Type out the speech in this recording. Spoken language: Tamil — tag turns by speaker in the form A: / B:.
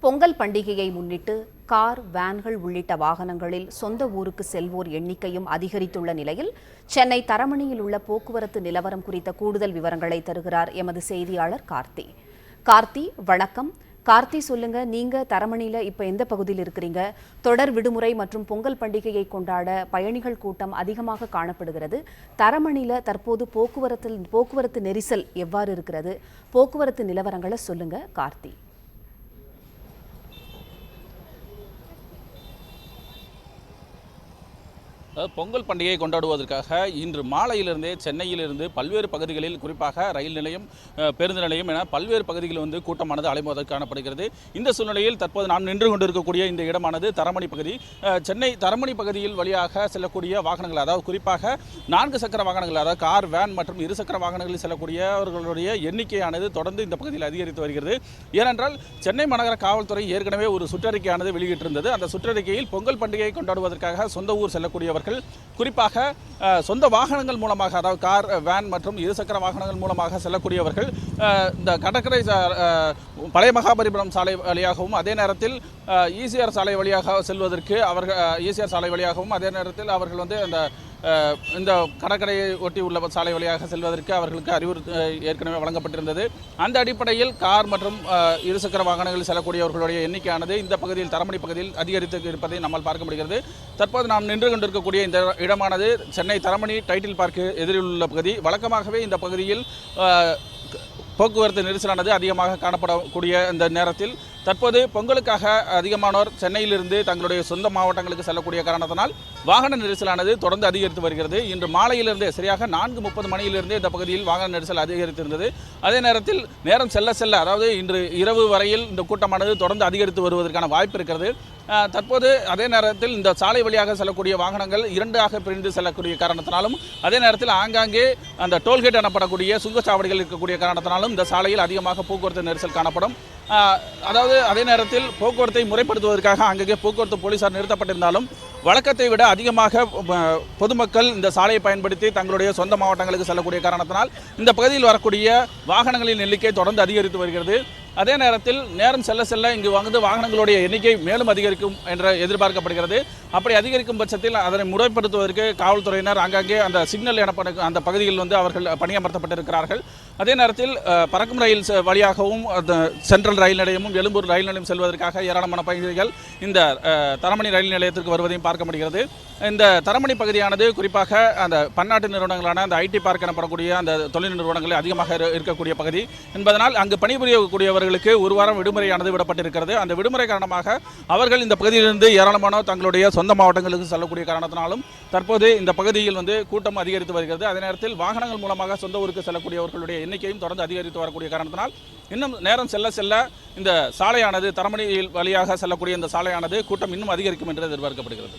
A: பொங்கல் பண்டிகையை முன்னிட்டு கார், வேன்கள் உள்ளிட்ட வாகனங்களில் சொந்த ஊருக்கு செல்வோர் எண்ணிக்கையும் அதிகரித்துள்ள நிலையில் சென்னை தரமணியில் உள்ள போக்குவரத்து நிலவரம் குறித்த கூடுதல் விவரங்களை தருகிறார் எமது செய்தியாளர் கார்த்தி. கார்த்தி, வணக்கம். கார்த்தி, சொல்லுங்க, நீங்க தரமணியில இப்ப எந்த பகுதியில் இருக்கிறீங்க? தொடர் விடுமுறை மற்றும் பொங்கல் பண்டிகையை கொண்டாட பயணிகள் கூட்டம் அதிகமாக காணப்படுகிறது. தரமணியில தற்போது போக்குவரத்து நெரிசல் எவ்வாறு இருக்கிறது? போக்குவரத்து நிலவரங்களை சொல்லுங்க கார்த்தி.
B: பொங்கல் பண்டிகையை கொண்டாடுவதற்காக இன்று மாலையிலிருந்தே சென்னையிலிருந்து பல்வேறு பகுதிகளில், குறிப்பாக ரயில் நிலையம், பேருந்து நிலையம் என பல்வேறு பகுதிகளில் கூட்டமானது அலைமோத காணப்படுகிறது. இந்த சூழ்நிலையில் தற்போது நாம் நின்று கொண்டிருக்கக்கூடிய இந்த இடமானது தரமணி பகுதி. சென்னை தரமணி பகுதியில் வழியாக செல்லக்கூடிய வாகனங்கள், அதாவது குறிப்பாக 4 சக்கர வாகனங்கள், அதாவது கார், வேன் மற்றும் இருசக்கர வாகனங்களில் செல்லக்கூடியவர்களுடைய எண்ணிக்கையானது தொடர்ந்து இந்த பகுதியில் அதிகரித்து வருகிறது. ஏனென்றால் சென்னை மாநகர காவல்துறை ஏற்கனவே ஒரு சுற்றறிக்கையானது வெளியிட்டிருந்தது. அந்த சுற்றறிக்கையில் பொங்கல் பண்டிகையை கொண்டாடுவதற்காக சொந்த ஊர் செல்லக்கூடியவர்கள், குறிப்பாக சொந்த வாகனங்கள் மூலமாக, அதாவது கார், வேன் மற்றும் இருசக்கர வாகனங்கள் மூலமாக செல்லக்கூடியவர்கள் இந்த கடற்கரை பழைய மகாபலிபுரம் சாலை வழியாகவும், அதே நேரத்தில் ஈசிஆர் சாலை வழியாக செல்வதற்கு ஈசிஆர் சாலை வழியாகவும், அதே நேரத்தில் அவர்கள் இந்த கடற்கரையை ஒட்டி உள்ள சாலை வழியாக செல்வதற்கு அவர்களுக்கு அறிவுறுத்த ஏற்கனவே வழங்கப்பட்டிருந்தது. அந்த அடிப்படையில் கார் மற்றும் இருசக்கர வாகனங்களில் செல்லக்கூடியவர்களுடைய எண்ணிக்கையானது இந்த பகுதியில், தரமணி பகுதியில் அதிகரித்து இருப்பதை நம்மால் பார்க்க முடிகிறது. தற்போது நாம் நின்று கொண்டிருக்கக்கூடிய இந்த இடமானது சென்னை தரமணி டைட்டில் பார்க்கு எதிரில் உள்ள பகுதி. வழக்கமாகவே இந்த பகுதியில் போக்குவரத்து நெரிசலானது அதிகமாக காணப்படக்கூடிய இந்த நேரத்தில் தற்போது பொங்கலுக்காக அதிகமானோர் சென்னையிலிருந்து தங்களுடைய சொந்த மாவட்டங்களுக்கு செல்லக்கூடிய காரணத்தினால் வாகன நெரிசலானது தொடர்ந்து அதிகரித்து வருகிறது. இன்று மாலையிலிருந்தே சரியாக 4:30 மணியிலிருந்தே இந்த பகுதியில் வாகன நெரிசல் அதிகரித்திருந்தது. அதே நேரத்தில் நேரம் செல்ல செல்ல, அதாவது இன்று இரவு வரையில் இந்த கூட்டமானது தொடர்ந்து அதிகரித்து வருவதற்கான வாய்ப்பு இருக்கிறது. தற்போது அதே நேரத்தில் இந்த சாலை வழியாக செல்லக்கூடிய வாகனங்கள் 2ஆக பிரிந்து செல்லக்கூடிய காரணத்தினாலும், அதே நேரத்தில் ஆங்காங்கே அந்த டோல்கேட் எனப்படக்கூடிய சுங்கச்சாவடிகள் இருக்கக்கூடிய காரணத்தினாலும் இந்த சாலையில் அதிகமாக போக்குவரத்து நெரிசல் காணப்படும். அதாவது அதே நேரத்தில் போக்குவரத்தை முறைப்படுத்துவதற்காக அங்கங்கே போக்குவரத்து போலீசார் நிறுத்தப்பட்டிருந்தாலும் வழக்கத்தை விட அதிகமாக பொதுமக்கள் இந்த சாலையை பயன்படுத்தி தங்களுடைய சொந்த மாவட்டங்களுக்கு செல்லக்கூடிய காரணத்தினால் இந்த பகுதியில் வரக்கூடிய வாகனங்களின் எண்ணிக்கை தொடர்ந்து அதிகரித்து வருகிறது. அதே நேரத்தில் நேரம் செல்ல செல்ல இங்கு வாகனங்களுடைய எண்ணிக்கை மேலும் அதிகரிக்கும் என்று எதிர்பார்க்கப்படுகிறது. அப்படி அதிகரிக்கும் பட்சத்தில் அதனை முறைப்படுத்துவதற்கு காவல்துறையினர் ஆங்காங்கே அந்த சிக்னல் எனப்படும் அந்த பகுதியில் அவர்கள் பணியமர்த்தப்பட்டிருக்கிறார்கள். அதே நேரத்தில் பறக்கும் ரயில் வழியாகவும் சென்ட்ரல் ரயில் நிலையமும் எழும்பூர் ரயில் நிலையம் செல்வதற்காக ஏராளமான பயணிகள் இந்த தரமணி ரயில் நிலையத்திற்கு வருவதையும் பார்க்க முடிகிறது. இந்த தரமணி பகுதியானது குறிப்பாக அந்த பன்னாட்டு நிறுவனங்களான அந்த ஐடி பார்க் எனப்படக்கூடிய அந்த தொழில் நிறுவனங்கள் அதிகமாக இருக்கக்கூடிய பகுதி என்பதனால் அங்கு பணிபுரியக்கூடியவர்களுக்கு ஒரு வாரம் விடுமுறையானது விடப்பட்டிருக்கிறது. அந்த விடுமுறை காரணமாக அவர்கள் இந்த பகுதியிலிருந்து ஏராளமான தங்களுடைய சொந்த மாவட்டங்களுக்கு செல்லக்கூடிய காரணத்தினாலும் தற்போது இந்த பகுதியில் கூட்டம் அதிகரித்து வருகிறது. அதே நேரத்தில் வாகனங்கள் மூலமாக சொந்த ஊருக்கு செல்லக்கூடியவர்களுடைய எண்ணிக்கையும் தொடர்ந்து அதிகரித்து வரக்கூடிய காரணத்தினால் இன்னும் நேரம் செல்ல செல்ல இந்த சாலையானது, தரமணியில் வழியாக செல்லக்கூடிய இந்த சாலையானது கூட்டம் இன்னும் அதிகரிக்கும் என்று எதிர்பார்க்கப்படுகிறது.